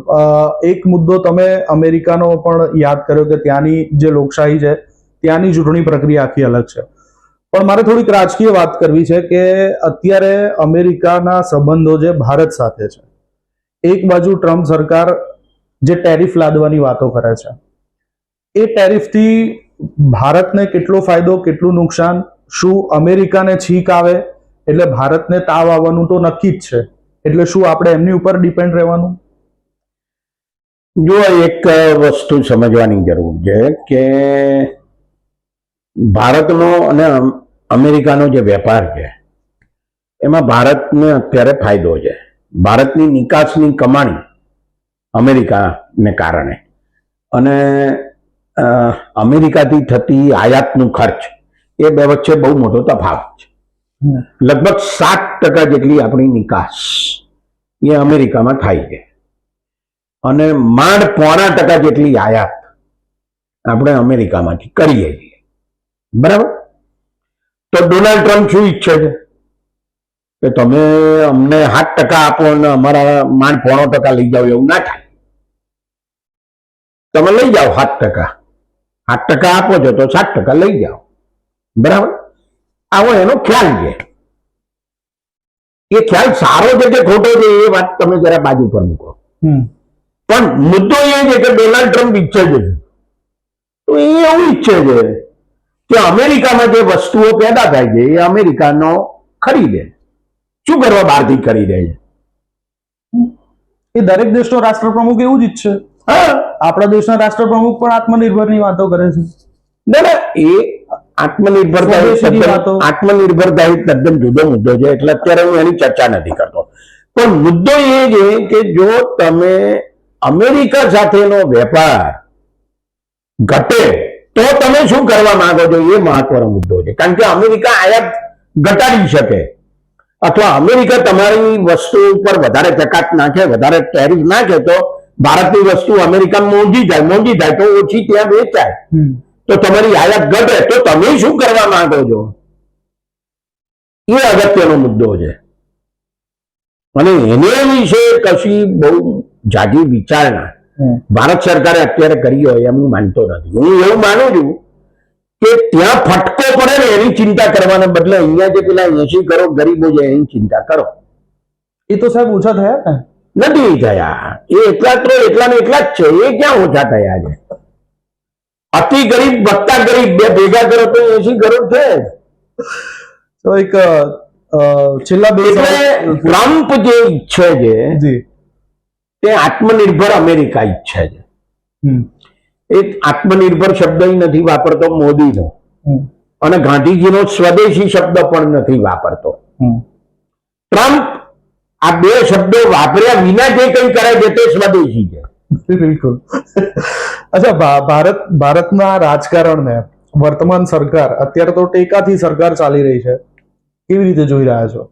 એક મુદ્દો તમે અમેરિકાનો પણ યાદ કર્યો કે ત્યાંની જે લોકશાહી છે, ત્યાંની ચૂંટણી પ્રક્રિયા આખી અલગ છે. પણ મારે થોડીક રાજકીય વાત કરવી છે કે અત્યારે અમેરિકાના સંબંધો જે ભારત સાથે છે, એક બાજુ ટ્રમ્પ સરકાર જે ટેરિફ લાદવાની વાતો કરે છે, એ ટેરિફથી ભારતને કેટલો ફાયદો, કેટલું નુકસાન? શું અમેરિકાને છીક આવે એટલે ભારતને તાવ આવવાનું તો નક્કી જ છે, એટલે શું આપણે એમની ઉપર ડિપેન્ડ રહેવાનું? જો એક વસ્તુ સમજવાની જરૂર છે કે ભારતનો અને અમેરિકાનો જે વેપાર છે એમાં ભારતને અત્યારે ફાયદો છે. ભારતની નિકાસની કમાણી અમેરિકાને કારણે અને અમેરિકાથી થતી આયાતનું ખર્ચ, એ બે વચ્ચે બહુ મોટો તફાવત છે. લગભગ 7% જેટલી આપણી નિકાસ એ અમેરિકામાં થાય છે અને માંડ 0.25% જેટલી આયાત આપણે અમેરિકામાંથી કરીએ છીએ, બરાબર. તો ડોનાલ્ડ ટ્રમ્પ શું ઈચ્છે છે કે તમે અમને 7% આપો અને અમારા માંડ 0.25% લઈ જાઓ? એવું ના થાય. તમે લઈ જાઓ 7%, 8% આપો છો તો 7% લઈ જાઓ, બરાબર. આવો એનો ખ્યાલ છે. એ ખ્યાલ સારો છે કે ખોટો છે એ વાત તમે જરા બાજુ પર મૂકો, પણ મુદ્દો એ છે કે ડોનાલ્ડ ટ્રમ્પ ઈચ્છે છે, તો એ એવું ઈચ્છે છે કે અમેરિકામાં જે વસ્તુઓ પેદા થાય છે એ અમેરિકાનો ખરીદે. શું કરવા બહારથી ખરીદે છે? એ દરેક દેશનો રાષ્ટ્રપ્રમુખ એવું જ ઈચ્છે. હા, આપણા દેશના રાષ્ટ્રપ્રમુખ પણ આત્મનિર્ભરની વાતો કરે છે. ના, એ આત્મનિર્ભરતા એક તદ્દન જુદો મુદ્દો છે, એટલે અત્યારે હું એની ચર્ચા નથી કરતો. પણ મુદ્દો એ છે કે જો તમે અમેરિકા સાથેનો વેપાર ઘટે તો તમે શું કરવા માંગો છો, એ મહત્વનો મુદ્દો છે. કારણ કે અમેરિકા આયાત ઘટાડી શકે અથવા અમેરિકા તમારી વસ્તુ ઉપર વધારે જકાત નાખે, વધારે ટેરિફ નાખે તો ભારતની વસ્તુ અમેરિકા મોંઘી થાય તો ઓછી ત્યાં વેચાય, તો તમારી આયાત ઘટે તો તમે શું કરવા માંગો છો, એ અગત્યનો મુદ્દો છે. અને એને વિશે કશી બહુ જાજી વિચારણા ભારત સરકારે અત્યારે કરી હોય એમ હું માનતો નથી. હું એવું માનું છું કે ત્યાં ફટકો પડે ને એની ચિંતા કરવાને બદલે અહીંયા જે પેલા 80 કરોડ ગરીબો છે એની ચિંતા કરો. એ તો સાહેબ ઓછા થયા ને? નથી થયા. એ એટલા ને એટલા જ છે. એ ક્યાં ઓછા થયા છે? અતિ ગરીબ વત્તા ગરીબ બે ભેગા કરો તો 80 કરોડ છે. તો એક છેલ્લા ટ્રમ્પ જે ઈચ્છે છે તે આત્મનિર્ભર અમેરિકા ઈચ્છે છે. એક આત્મનિર્ભર શબ્દ નથી વાપરતો મોદીનો, અને ગાંધીજીનો સ્વદેશી શબ્દ પણ નથી વાપરતો. ટ્રમ્પ આ બે શબ્દો વાપર્યા વિના જે કંઈ કરે છે તે સ્વદેશી છે. બિલકુલ. અચ્છા, ભારતના રાજકારણને વર્તમાન સરકાર, અત્યારે તો ટેકાથી સરકાર ચાલી રહી છે, કેવી રીતે જોઈ રહ્યા છો?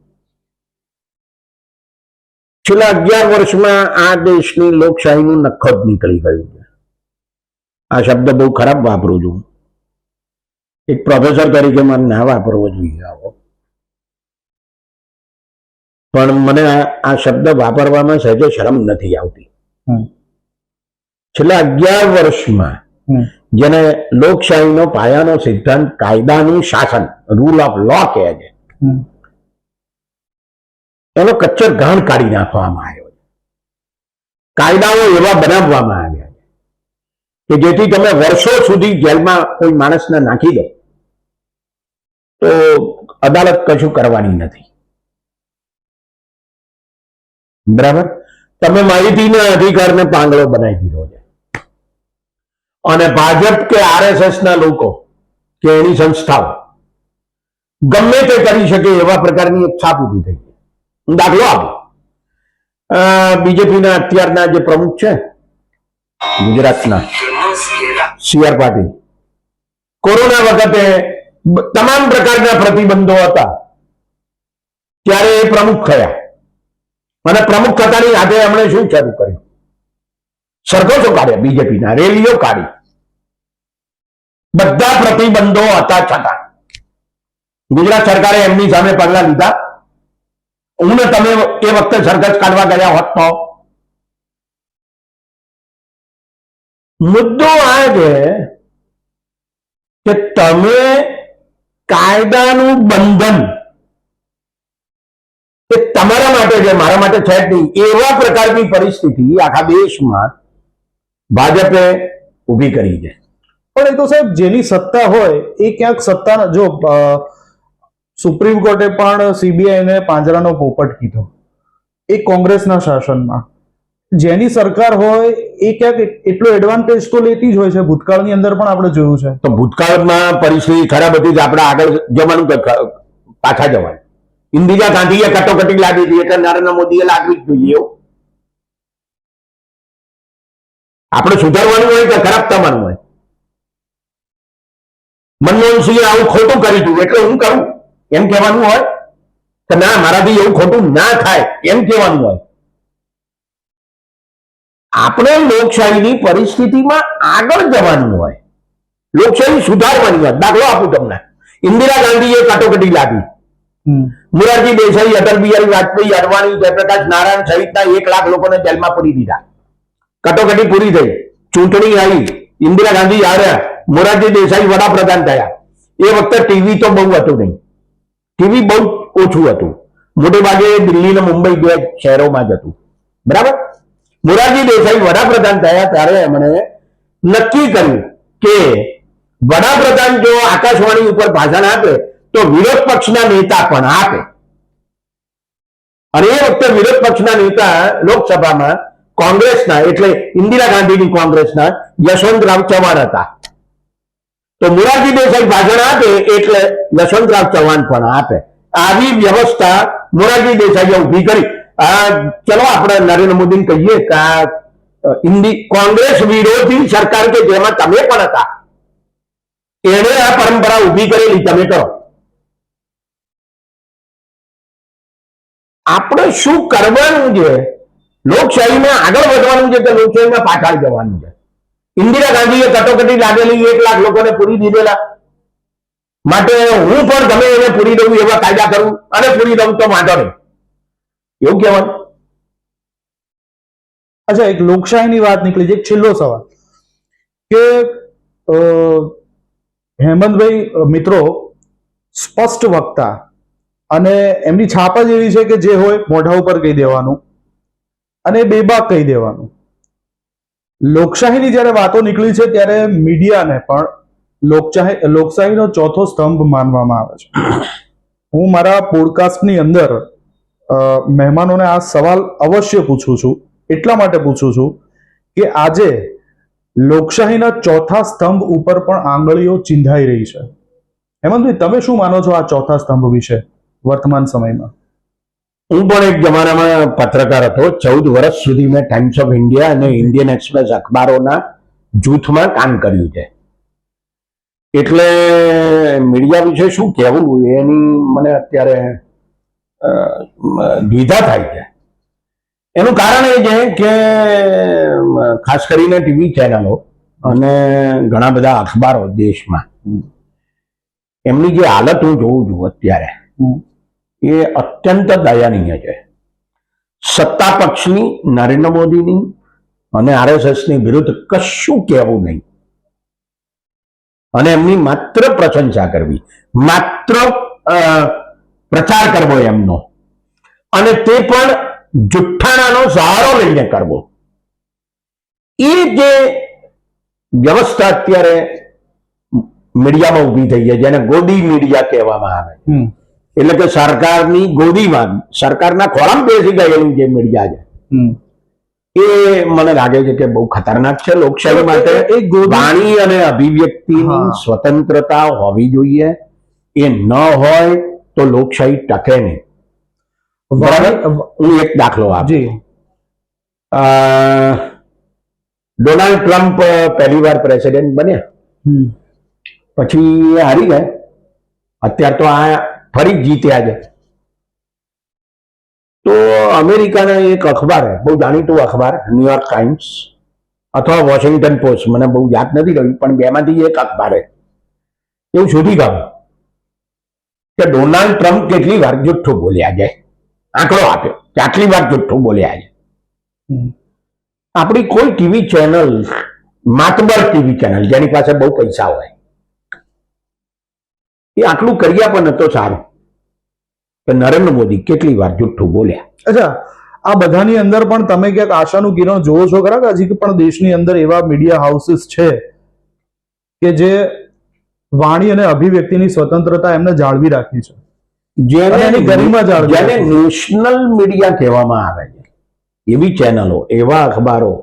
છેલ્લા 11 વર્ષમાં આ દેશની લોકશાહીનું નખોદ નીકળી ગયું છે. આ શબ્દ બહુ ખરાબ વાપરું છું, એક પ્રોફેસર તરીકે મને ના વાપરવો જોઈએ આવો, પણ મને આ શબ્દ વાપરવામાં સહેજે શરમ નથી આવતી. છેલ્લા 11 વર્ષમાં જેને લોકશાહીનો પાયાનો સિદ્ધાંત કાયદાનું શાસન, રૂલ ઓફ લો કહે છે, એનો કચ્છર ઘાણ કાઢી નાખવામાં આવ્યો છે. કાયદાઓ એવા બનાવવામાં આવ્યા છે કે જેથી તમે વર્ષો સુધી જેલમાં કોઈ માણસને નાખી દો તો અદાલત કશું કરવાની નથી. બરાબર? તમે માહિતીના અધિકારને પાંગળો બનાવી દીધો છે અને ભાજપ કે આરએસએસ ના લોકો કે એની સંસ્થાઓ ગમે તે કરી શકે એવા પ્રકારની એક છાપ ઊભી થઈ છે. દાખલો આપો, બીજેપીના અત્યારના જે પ્રમુખ છે ગુજરાતના, સી.આર. પાટીલ, કોરોના વખતે તમામ પ્રકારના પ્રતિબંધો હતા ત્યારે એ પ્રમુખ થયા અને પ્રમુખ થતાની સાથે એમણે શું શરૂ કર્યું? સરઘસો કાઢ્યા, બીજેપીના રેલીઓ કાઢી, બધા પ્રતિબંધો હતા છતાં ગુજરાત સરકારે એમની સામે પગલા લીધા. હું ને તમે એ વખતે સરઘસ કાઢવા ગયા હોત તો? મુદ્દો આ છે કે તમે કાયદાનું બંધન એ તમારા માટે છે, મારા માટે છે જ નહીં, એવા પ્રકારની પરિસ્થિતિ આખા દેશમાં ભાજપે ઊભી કરી છે. પણ એ તો સાહેબ, જેની સત્તા હોય એ ક્યાંક સત્તા, જો સુપ્રીમ કોર્ટે પણ સીબીઆઈ ને પાંજરાનો પોપટ કીધો, એ કોંગ્રેસના શાસનમાં. જેની સરકાર હોય એ ક્યાંક એટલો એડવાન્ટેજ તો લેતી જ હોય છે. ભૂતકાળની અંદર પણ આપણે જોયું છે. તો ભૂતકાળમાં પરિસ્થિતિ ખરાબ હતી જ, આપણે આગળ જવાનું કે પાછા જવાનું? ઇન્દિરા ગાંધીએ કટોકટી લાગી હતી એટલે નરેન્દ્ર મોદીએ લાગવી જ જોઈએ. આપણે સુધારવાનું હોય કે ખરાબ થવાનું હોય? મનમોહનસિંહે આવું ખોટું કર્યું હતું એટલે હું કરું એમ કહેવાનું હોય કે ના, મારાથી એવું ખોટું ના થાય એમ કહેવાનું હોય? આપણે લોકશાહીની પરિસ્થિતિમાં આગળ જવાનું હોય, લોકશાહી સુધારવાની હોય. દાખલો આપું તમને, ઇન્દિરા ગાંધીએ કટોકટી લાગી, મોરારજી દેસાઈ, અટલ બિહારી વાજપેયી, અડવાણી, જયપ્રકાશ નારાયણ સહિતના 1 લાખ લોકોને જેલમાં પૂરી દીધા. કટોકટી પૂરી થઈ, ચૂંટણી આવી, ઇન્દિરા ગાંધી હાર્યા, મોરારજી દેસાઈ વડાપ્રધાન થયા. એ વખતે ટીવી તો બહુ હતું નહીં, ટીવી બહુ ઓછું હતું, મોટે ભાગે દિલ્હી ને મુંબઈ 2 શહેરોમાં જ હતું. બરાબર? મોરારજી દેસાઈ વડાપ્રધાન થયા ત્યારે એમણે નક્કી કર્યું કે વડાપ્રધાન જો આકાશવાણી ઉપર ભાષણ આપે તો વિરોધ પક્ષના નેતા પણ આપે. અને એ વખતે વિરોધ પક્ષના નેતા લોકસભામાં કોંગ્રેસના, એટલે ઇન્દિરા ગાંધીની કોંગ્રેસના યશવંતરાવ ચૌહાણ હતા. તો મોરારજી દેસાઈ ભાષણ આપે એટલે યશવંતરાવ ચૌહાણ પણ આપે. આવી વ્યવસ્થા મોરારજી દેસાઈએ ઊભી કરી. ચલો આપણે નરેન્દ્ર મોદીને કહીએ કે કોંગ્રેસ વિરોધી સરકાર કે જેમાં તમે પણ હતા, એને આ પરંપરા ઊભી કરેલી, તમે કરો. આપણે શું કરવાનું છે? લોકશાહીમાં આગળ વધવાનું છે કે લોકશાહીમાં પાછળ જવાનું છે? ઇન્દિરા ગાંધીએ કટોકટી લાગેલી 1 લાખ લોકોને પૂરી દીધેલા, માટે હું પણ ગમે એને પૂરી દઉં એવા કાયદા કરું અને પૂરી દઉં તો વાંધો નહીં, એવું કહેવાનું? અચ્છા, એક લોકશાહીની વાત નીકળી છે. એક છેલ્લો સવાલ કે હેમંતભાઈ મિત્રો સ્પષ્ટ વક્તા અને એમની છાપ જ એવી છે કે જે હોય મોઢા ઉપર કહી દેવાનું અને બેબાક કહી દેવાનું. લોકશાહીની જ્યારે વાતો નીકળી છે ત્યારે મીડિયાને પણ લોકશાહીનો ચોથો સ્તંભ માનવામાં આવે છે. હું મારા પોડકાસ્ટની અંદર મહેમાનોને આ સવાલ અવશ્ય પૂછું છું, એટલા માટે પૂછું છું કે આજે લોકશાહીના ચોથા સ્તંભ ઉપર પણ આંગળીઓ ચિંધાઈ રહી છે. હેમંતભાઈ, તમે શું માનો છો આ ચોથા સ્તંભ વિશે વર્તમાન સમયમાં? હું પણ એક જમાનામાં પત્રકાર હતો. 14 વર્ષ સુધી મેં ટાઈમ્સ ઓફ ઇન્ડિયા અને ઇન્ડિયન એક્સપ્રેસ અખબારોના જૂથમાં કામ કર્યું છે. એટલે મીડિયા વિશે શું કહેવું એની મને અત્યારે દ્વિધા થાય છે. એનું કારણ એ છે કે ખાસ કરીને ટીવી ચેનલો અને ઘણા બધા અખબારો દેશમાં એમની જે હાલત હું જોઉં છું અત્યારે એ અત્યંત દયનીય છે. સત્તા પક્ષની, નરેન્દ્ર મોદીની અને આરએસએસની વિરુદ્ધ કશું કહેવું નહીં અને એમની માત્ર પ્રશંસા કરવી, માત્ર પ્રચાર કરવો એમનો, અને તે પણ જુઠ્ઠાણાનો સહારો લઈને કરવો. એ જે વ્યવસ્થા અત્યારે મીડિયામાં ઊભી થઈ છે, જેને ગોદી મીડિયા કહેવામાં આવે, એટલે કે સરકારની ગોદીમાં, સરકારના ખોળામાં બેસી ગયેલું જે મીડિયા છે, એ મને લાગે છે કે બહુ ખતરનાક છે. લોકશાહી માટે વાણી અને અભિવ્યક્તિની સ્વતંત્રતા હોવી જોઈએ. એ ન હોય તો લોકશાહી ટકે નહીં. બરાબર. હું એક દાખલો આપું. ડોનાલ્ડ ટ્રમ્પ પહેલી વાર પ્રેસિડેન્ટ બન્યા, પછી હારી ગયા. અત્યારે તો આ ફરી જીત્યા છે. તો અમેરિકાના એક અખબાર, બહુ જાણીતું અખબાર, ન્યુયોર્ક ટાઈમ્સ અથવા વોશિંગ્ટન પોસ્ટ, મને બહુ યાદ નથી રહ્યું, પણ બેમાંથી એક અખબારે એવું શોધી કાઢ્યું કે ડોનાલ્ડ ટ્રમ્પ કેટલી વાર જુઠ્ઠું બોલ્યા છે. આંકડો આપ્યો કે આટલી વાર જુઠ્ઠું બોલ્યા છે. આપણી કોઈ ટીવી ચેનલ, માતબર ટીવી ચેનલ જેની પાસે બહુ પૈસા હોય, એ આટલું કર્યા પણ નતો સારું કે નરેન્દ્ર મોદી કેટલી વાર જુઠ્ઠું બોલ્યા. અચ્છા, આ બધાની અંદર પણ તમે ક્યાંક આશાનું કિરણ જોવો છો ખરા કે હજી પણ દેશની અંદર એવા મીડિયા હાઉસીસ છે કે જે વાણી અને અભિવ્યક્તિની સ્વતંત્રતા એમને જાળવી રાખી છે, જેને નેશનલ મીડિયા કહેવામાં આવે છે, એવી ચેનલો, એવા અખબારો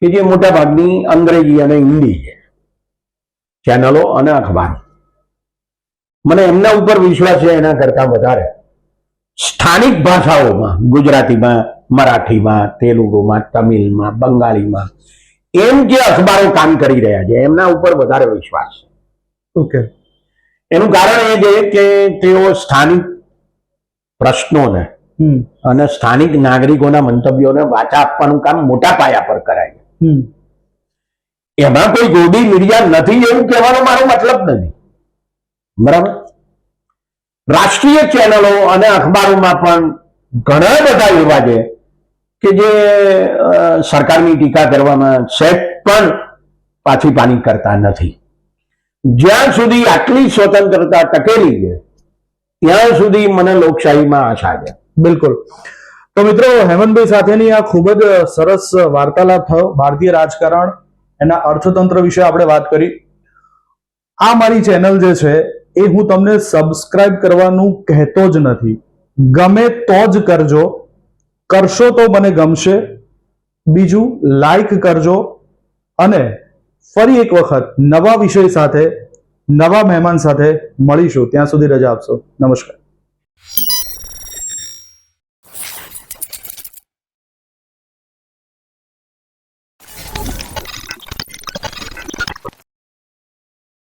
કે જે મોટા ભાગની અંગ્રેજી અને હિન્દી છે ચેનલો અને અખબારો. મને એમના ઉપર વિશ્વાસ છે એના કરતા વધારે સ્થાનિક ભાષાઓમાં, ગુજરાતીમાં, મરાઠીમાં, તેલુગુમાં, તમિલમાં, બંગાળીમાં, એમ જે અખબારો કામ કરી રહ્યા છે એમના ઉપર વધારે વિશ્વાસ છે. ઓકે. એનું કારણ એ છે કે તેઓ સ્થાનિક પ્રશ્નોને અને સ્થાનિક નાગરિકોના મંતવ્યોને વાચા આપવાનું કામ મોટા પાયા પર કરાય. એમાં કોઈ ગોદી મીડિયા નથી એવું કહેવાનો મારો મતલબ નથી. બરાબર. રાષ્ટ્રીય ચેનલો અને અખબારોમાં પણ ઘણા બધા એવા છે કે જે સરકારની ટીકા કરવામાં સહેજ પણ પાછી પાની કરતા નથી. જ્યાં સુધી આટલી સ્વતંત્રતા ટકેલી છે ત્યાં સુધી મને લોકશાહીમાં આશા છે. બિલકુલ. તો મિત્રો, હેમંતભાઈ સાથેની આ ખૂબ જ સરસ વાર્તાલાપ થયો. ભારતીય રાજકારણ, એના અર્થતંત્ર વિશે આપણે વાત કરી. આ મારી ચેનલ જે છે એ હું તમને સબસ્ક્રાઇબ કરવાનું કહેતો જ નથી. ગમે તો જ કરજો, કરશો તો મને ગમશે. બીજું, લાઈક કરજો અને ફરી એક વખત નવા વિષય સાથે, નવા મહેમાન સાથે મળીશું. ત્યાં સુધી રજા આપશો. નમસ્કાર.